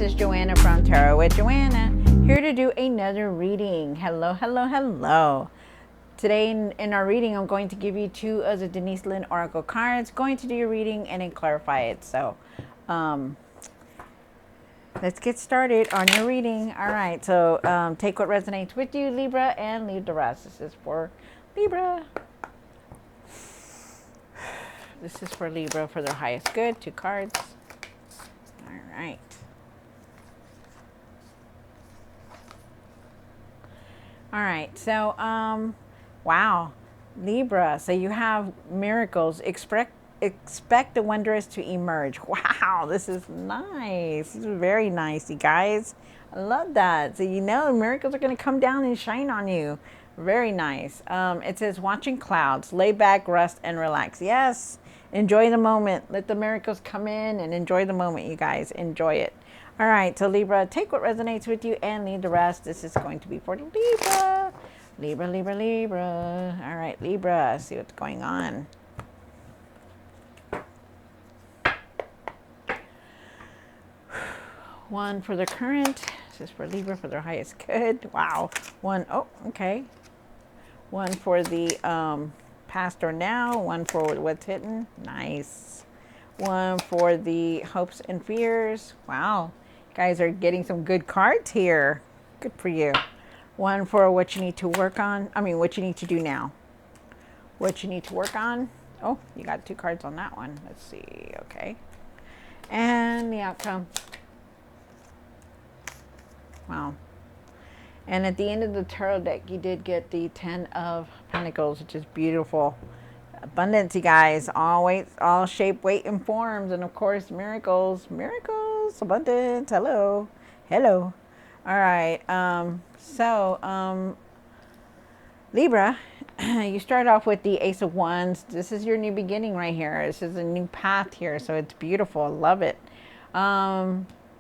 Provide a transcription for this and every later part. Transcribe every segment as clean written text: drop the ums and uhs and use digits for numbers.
is Joanna from Tarot with Joanna, here to do another reading. Hello, hello, hello. Today in our reading, I'm going to give you two of the Denise Lynn Oracle cards, going to do your reading and then clarify it. So let's get started on your reading. All right, so take what resonates with you, Libra, and leave the rest. This is for Libra. This is for Libra for their highest good. Two cards. All right. All right, so wow, Libra, so you have miracles. Expect the wondrous to emerge. Wow, this is nice. This is very nice, you guys. I love that. So you know miracles are going to come down and shine on you. Very nice. It says watching clouds, lay back, rest, and relax. Yes, enjoy the moment. Let the miracles come in and enjoy the moment, you guys. Enjoy it. All right, so Libra, take what resonates with you and leave the rest. This is going to be for Libra. Libra, Libra, Libra. All right, Libra, see what's going on. One for the current. This is for Libra for their highest good. Wow. One, oh, okay. One for the past or now. One for what's hidden. Nice. One for the hopes and fears. Wow. You guys are getting some good cards here. Good for you. One for what you need to work on. I mean, what you need to do now. What you need to work on. Oh, you got two cards on that one. Let's see. Okay. And the outcome. Wow. And at the end of the tarot deck, you did get the 10 of Pentacles, which is beautiful. Abundance, you guys. Always, all shape, weight, and forms. And of course, miracles. Miracles. Abundance. Hello. Hello. All right. Libra, you start off with the Ace of Wands. This is your new beginning right here. This is a new path here. So it's beautiful. I love it.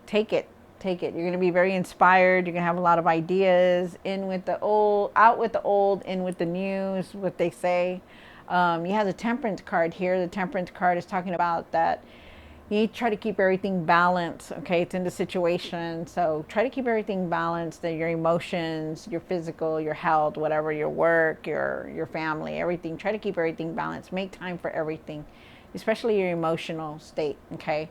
Take it. Take it. You're going to be very inspired. You're going to have a lot of ideas. In with the old, out with the old, in with the new is what they say. You have the Temperance card here. The Temperance card is talking about that you need to try to keep everything balanced. Okay, it's in the situation. So try to keep everything balanced. That your emotions, your physical, your health, whatever, your work, your family, everything. Try to keep everything balanced. Make time for everything, especially your emotional state. Okay.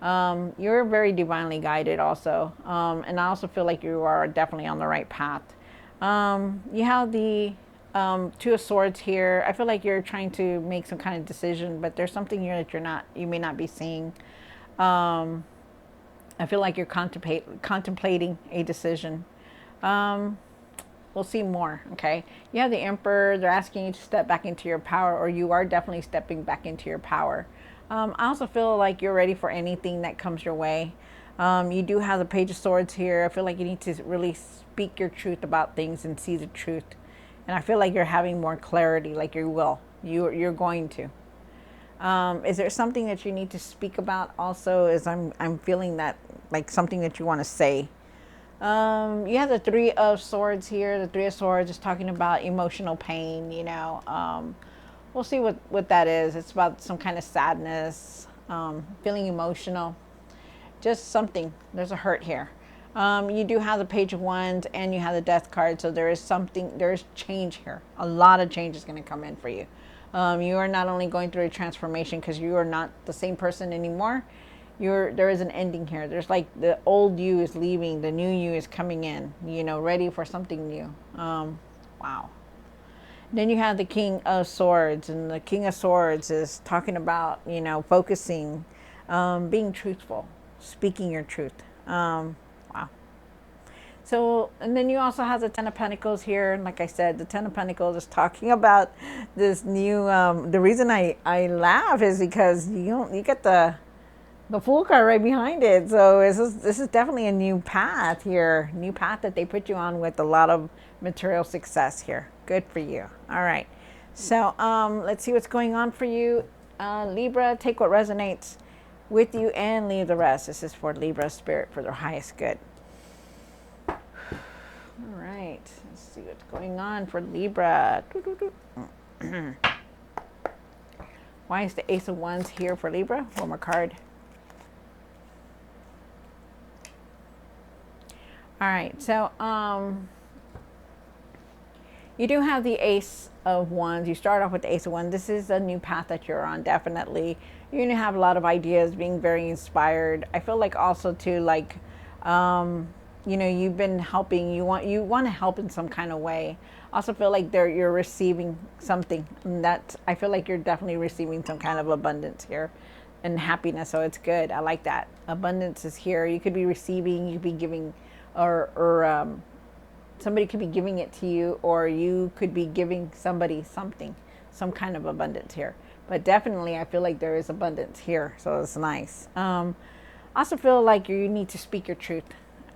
You're very divinely guided also. And I also feel like you are definitely on the right path. You have the Two of Swords here. I feel like you're trying to make some kind of decision, but there's something here that you may not be seeing. I feel like you're contemplating a decision. We'll see more, okay? You have the Emperor. They're asking you to step back into your power, or you are definitely stepping back into your power. I also feel like you're ready for anything that comes your way. You do have the Page of Swords here. I feel like you need to really speak your truth about things and see the truth. And I feel like you're having more clarity, like you will. You're going to. Is there something that you need to speak about also? I'm feeling that like something that you want to say. You have the Three of Swords here. The Three of Swords is talking about emotional pain, you know. We'll see what that is. It's about some kind of sadness, feeling emotional, just something. There's a hurt here. You do have the Page of Wands and you have the Death card. So there is change here. A lot of change is going to come in for you. You are not only going through a transformation because you are not the same person anymore. There is an ending here. There's like the old you is leaving. The new you is coming in, you know, ready for something new. Wow. Then you have the King of Swords, and the King of Swords is talking about, you know, focusing, being truthful, speaking your truth. Wow. So, and then you also have the Ten of Pentacles here. And like I said, the Ten of Pentacles is talking about this new, the reason I laugh is because you get the Fool card right behind it. So this is definitely a new path here. New path that they put you on with a lot of material success here. Good for you. All right. So let's see what's going on for you. Libra, take what resonates with you and leave the rest. This is for Libra spirit for their highest good. All right. Let's see what's going on for Libra. Why is the Ace of Wands here for Libra? One more card. All right, so you do have the Ace of Wands. You start off with the Ace of Wands. This is a new path that you're on, definitely. You're going to have a lot of ideas, being very inspired. I feel like also too, like, you know, you've been helping. You want to help in some kind of way. Also feel like you're receiving something. And that, I feel like you're definitely receiving some kind of abundance here and happiness. So it's good. I like that. Abundance is here. You could be receiving, you could be giving, or somebody could be giving it to you, or you could be giving somebody something, some kind of abundance here. But definitely, I feel like there is abundance here, so it's nice. I also feel like you need to speak your truth.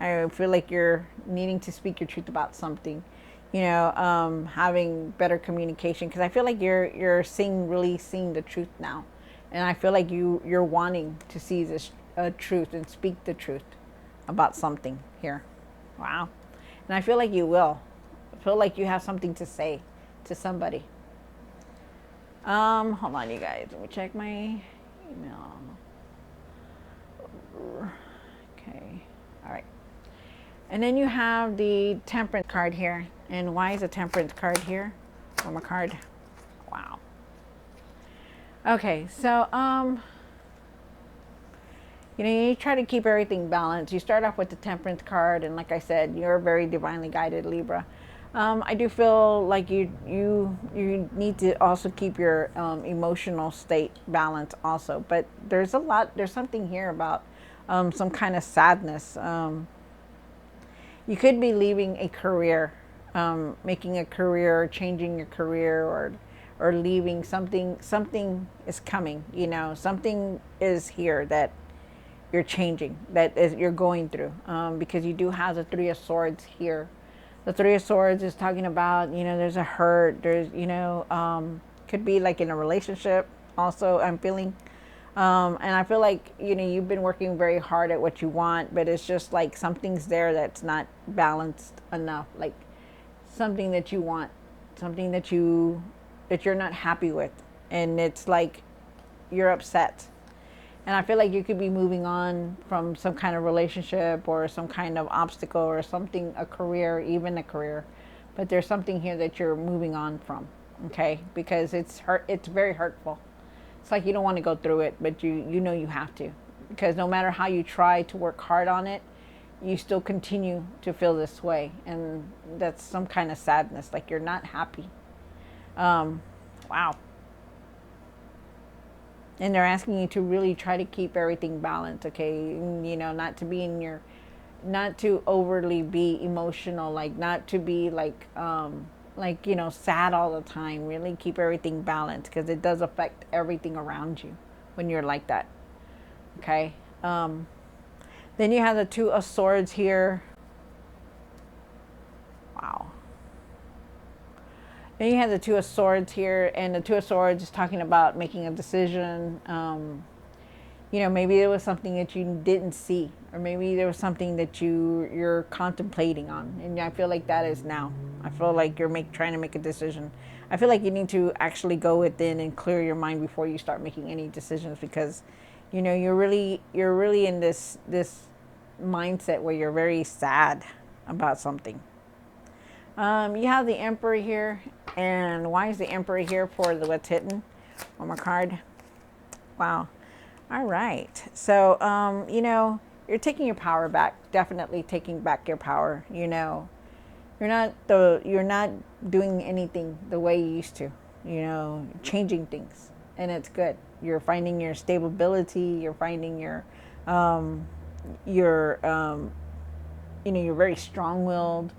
I feel like you're needing to speak your truth about something, you know, having better communication, because I feel like you're really seeing the truth now, and I feel like you're wanting to see this truth and speak the truth about something here. Wow. And I feel like you will. I feel like you have something to say to somebody. Hold on, you guys. Let me check my email. Okay. All right. And then you have the Temperance card here. And why is a Temperance card here? One more card. Wow. Okay, so you know, you try to keep everything balanced. You start off with the Temperance card, and like I said, you're very divinely guided, Libra. I do feel like you need to also keep your emotional state balanced also. But there's something here about some kind of sadness. You could be leaving a career, making a career, changing your career, or leaving something. Something is coming. You know, something is here that you're changing, that is you're going through, because you do have the Three of Swords here. The Three of Swords is talking about, you know, there's a hurt, there's, you know, could be like in a relationship also, I'm feeling, and I feel like, you know, you've been working very hard at what you want, but it's just like something's there that's not balanced enough, like something that you want, something that you're not happy with, and it's like you're upset. And I feel like you could be moving on from some kind of relationship or some kind of obstacle or something, a career, even a career. But there's something here that you're moving on from, okay? Because it's very hurtful. It's like you don't want to go through it, but you know you have to. Because no matter how you try to work hard on it, you still continue to feel this way. And that's some kind of sadness, like you're not happy. Wow. And they're asking you to really try to keep everything balanced, okay? You know, not to overly be emotional, like not to be like, you know, sad all the time. Really keep everything balanced, because it does affect everything around you when you're like that, okay? Then you have the Two of Swords here. Wow. Then you have the Two of Swords here, and the Two of Swords is talking about making a decision. You know, maybe there was something that you didn't see, or maybe there was something that you're contemplating on, and I feel like that is now. I feel like you're trying to make a decision. I feel like you need to actually go within and clear your mind before you start making any decisions, because, you know, you're really in this mindset where you're very sad about something. You have the Emperor here, and why is the Emperor here for the what's hidden? One more card. Wow. All right. So, you know, you're taking your power back. Definitely taking back your power. You know, you're not doing anything the way you used to. You know, changing things, and it's good. You're finding your stability. You're finding your you know, you're very strong-willed.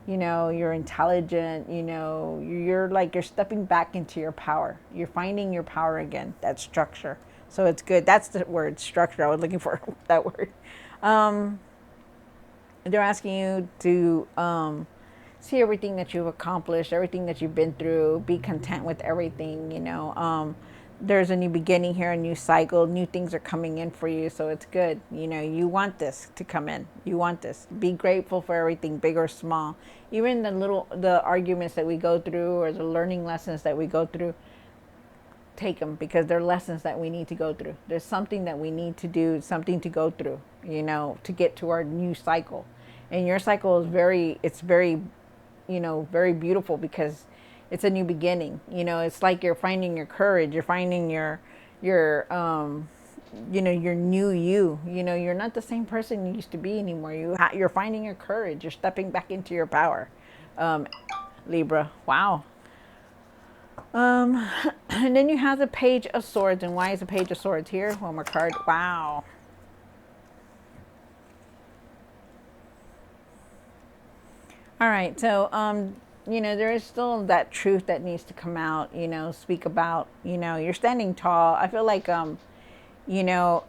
You know, you're intelligent, you know, you're stepping back into your power. You're finding your power again, that structure. So it's good. That's the word, structure. I was looking for that word. They're asking you to see everything that you've accomplished, everything that you've been through, be content with everything, you know. There's a new beginning here, a new cycle, new things are coming in for you, so it's good. You know, you want this to come in. You want this. Be grateful for everything, big or small. Even the arguments that we go through, or the learning lessons that we go through, take them, because they're lessons that we need to go through. There's something that we need to do, something to go through, you know, to get to our new cycle. And your cycle is it's very, very beautiful because it's a new beginning. It's like you're finding your courage. You're finding your, your new you. You're not the same person you used to be anymore. You're finding your courage. You're stepping back into your power. Libra. Wow. And then you have the Page of Swords. And why is the Page of Swords here? One more card. Wow. All right. So, there is still that truth that needs to come out, speak about, you're standing tall. I feel like, you know,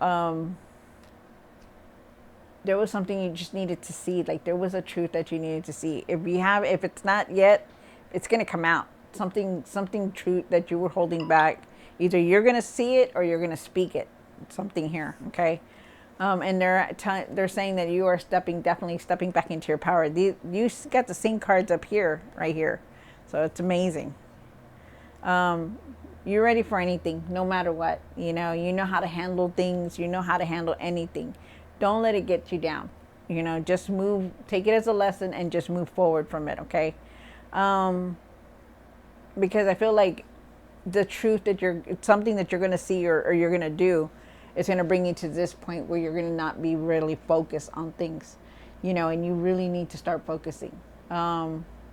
there was something you just needed to see. Like there was a truth that you needed to see. If it's not yet, it's going to come out. Something true that you were holding back. Either you're going to see it or you're going to speak it. Something here. Okay. And they're saying that you are definitely stepping back into your power. You got the same cards up here, right here. So it's amazing. You're ready for anything, no matter what. You know how to handle things. You know how to handle anything. Don't let it get you down. Just take it as a lesson and just move forward from it, okay? Because I feel like the truth it's something that you're going to see or you're going to do, it's going to bring you to this point where you're going to not be really focused on things, and you really need to start focusing.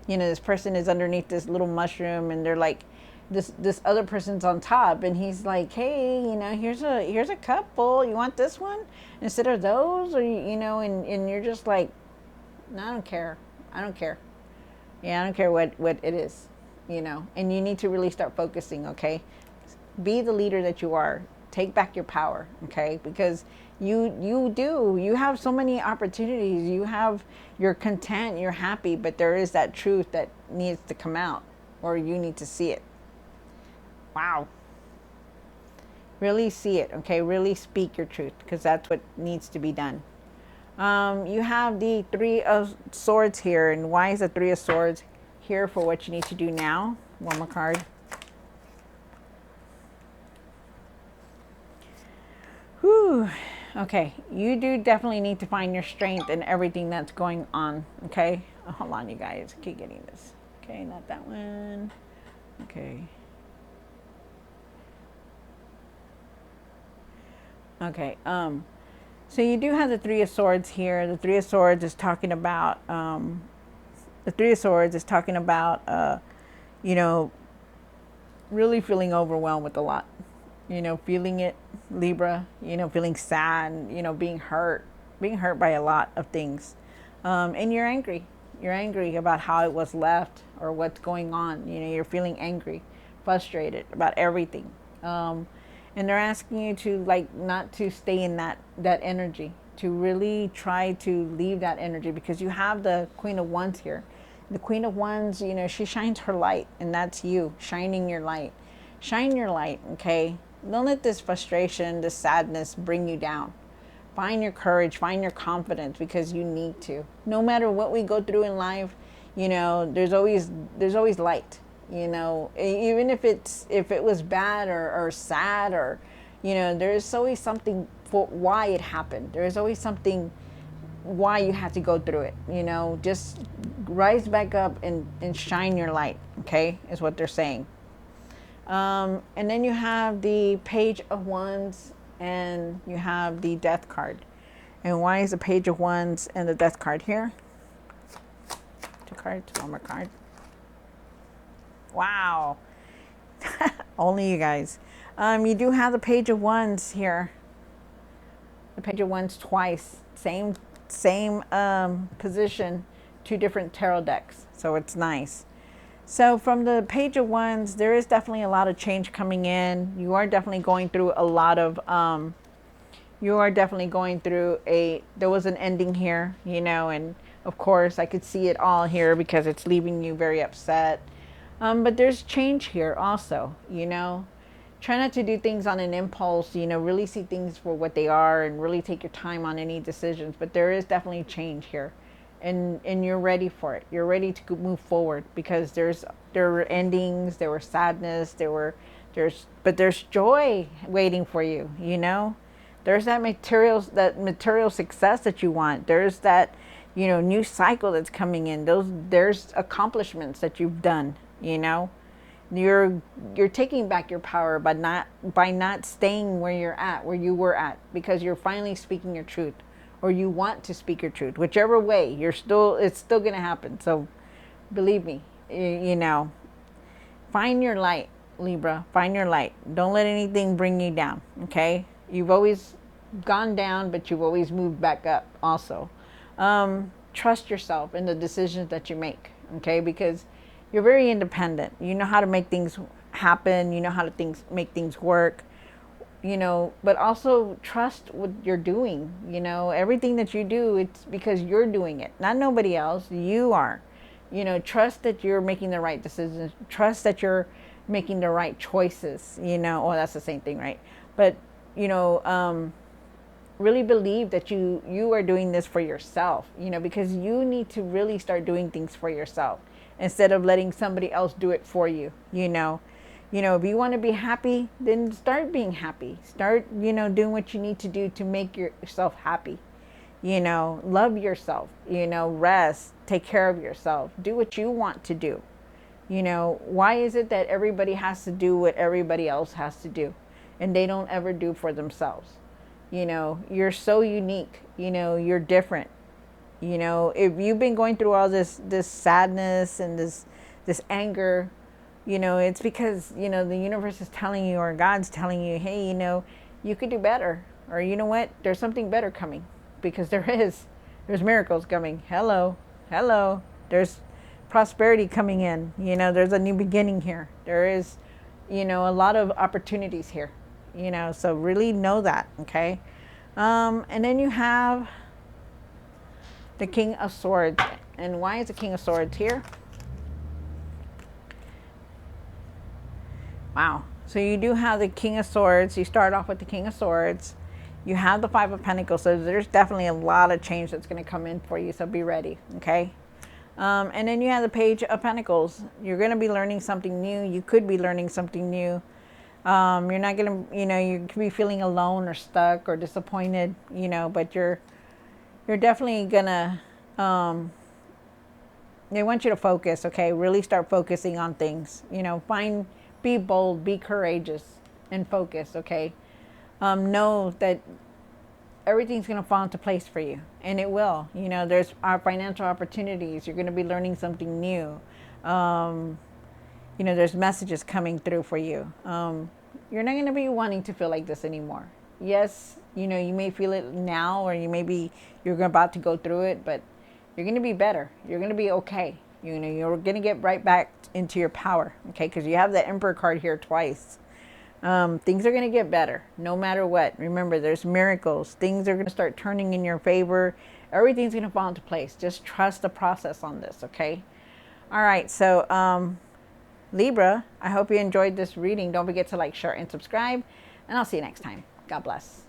This person is underneath this little mushroom and they're like, this other person's on top and he's like, hey, here's a couple. You want this one instead of those? Or, and you're just like, no, I don't care. Yeah, I don't care what it is, and you need to really start focusing. Okay. Be the leader that you are. Take back your power. Okay. Because you have so many opportunities. You're content, you're happy, but there is that truth that needs to come out or you need to see it. Wow. Really see it, okay? Really speak your truth because that's what needs to be done. You have the Three of Swords here. And why is the Three of Swords here for what you need to do now? One more card. Whew. Okay. You do definitely need to find your strength in everything that's going on, okay? Hold on, you guys. I keep getting this. Okay, not that one. Okay. Okay, so you do have the Three of Swords here. The Three of Swords is talking about, really feeling overwhelmed with a lot. Feeling it, Libra, feeling sad, being hurt by a lot of things. And you're angry. You're angry about how it was left or what's going on. You're feeling angry, frustrated about everything. And they're asking you to not to stay in that energy, to really try to leave that energy because you have the Queen of Wands here. The Queen of Wands, she shines her light, and that's you shining your light. Shine your light, okay? Don't let this frustration, this sadness bring you down. Find your courage, find your confidence because you need to. No matter what we go through in life, there's always light. Even if it was bad or sad or, there's always something for why it happened. There's always something why you had to go through it. Just rise back up and shine your light. Okay, is what they're saying. And then you have the Page of Wands and you have the Death card. And why is the Page of Wands and the Death card here? Two cards, one more card. Wow. Only you guys. You do have the Page of Wands here. The Page of Wands twice. Same position, two different tarot decks. So it's nice. So from the Page of Wands, there is definitely a lot of change coming in. You are definitely going through a lot of, there was an ending here, and of course I could see it all here because it's leaving you very upset. But there's change here also, Try not to do things on an impulse, really see things for what they are and really take your time on any decisions. But there is definitely change here. And you're ready for it. You're ready to move forward because there were endings, there were sadness, but there's joy waiting for you, There's that material success that you want. There's that, you know, new cycle that's coming in. There's accomplishments that you've done, you know. You're taking back your power by not staying where you're at, where you were at, because you're finally speaking your truth, or you want to speak your truth. Whichever way, it's still going to happen. So believe me, you know, find your light, Libra. Find your light. Don't let anything bring you down, okay? You've always gone down, but you've always moved back up also. Trust yourself in the decisions that you make, okay? Because you're very independent. You know how to make things happen. You know how to make things work, you know, but also trust what you're doing. You know, everything that you do, it's because you're doing it, not nobody else. You are. You know, trust that you're making the right decisions. Trust that you're making the right choices. You know, oh, that's the same thing, right? But, you know, really believe that you are doing this for yourself, you know, because you need to really start doing things for yourself instead of letting somebody else do it for you. You know, if you want to be happy, then start being happy. Start, you know, doing what you need to do to make yourself happy. You know, love yourself, you know, rest, take care of yourself, do what you want to do. You know, why is it that everybody has to do what everybody else has to do and they don't ever do for themselves? You know, you're so unique, you know, you're different. You know, if you've been going through all this sadness and this anger, you know, it's because, you know, the universe is telling you, or God's telling you, hey, you know, you could do better, or you know what, there's something better coming, because there's miracles coming. Hello. There's prosperity coming in. You know, there's a new beginning here. There is, you know, a lot of opportunities here, you know, so really know that. Okay. And then you have the King of Swords. And why is the King of Swords here? Wow. So you do have the King of Swords. You start off with the King of Swords. You have the Five of Pentacles. So there's definitely a lot of change that's going to come in for you. So be ready. Okay. And then you have the Page of Pentacles. You're going to be learning something new. You could be learning something new. You're not going to, you know, you could be feeling alone or stuck or disappointed, you know, but you're definitely going to, they want you to focus. Okay. Really start focusing on things, you know, be bold, be courageous, and focus. Okay. Know that everything's going to fall into place for you, and it will. You know, there's our financial opportunities. You're going to be learning something new. You know, there's messages coming through for you. You're not going to be wanting to feel like this anymore. Yes, you know, you may feel it now, or you're about to go through it, but you're going to be better. You're going to be okay. You know, you're going to get right back into your power. Okay, because you have the Emperor card here twice. Things are going to get better no matter what. Remember, there's miracles. Things are going to start turning in your favor. Everything's going to fall into place. Just trust the process on this, okay? All right, so Libra, I hope you enjoyed this reading. Don't forget to like, share, and subscribe, and I'll see you next time. God bless.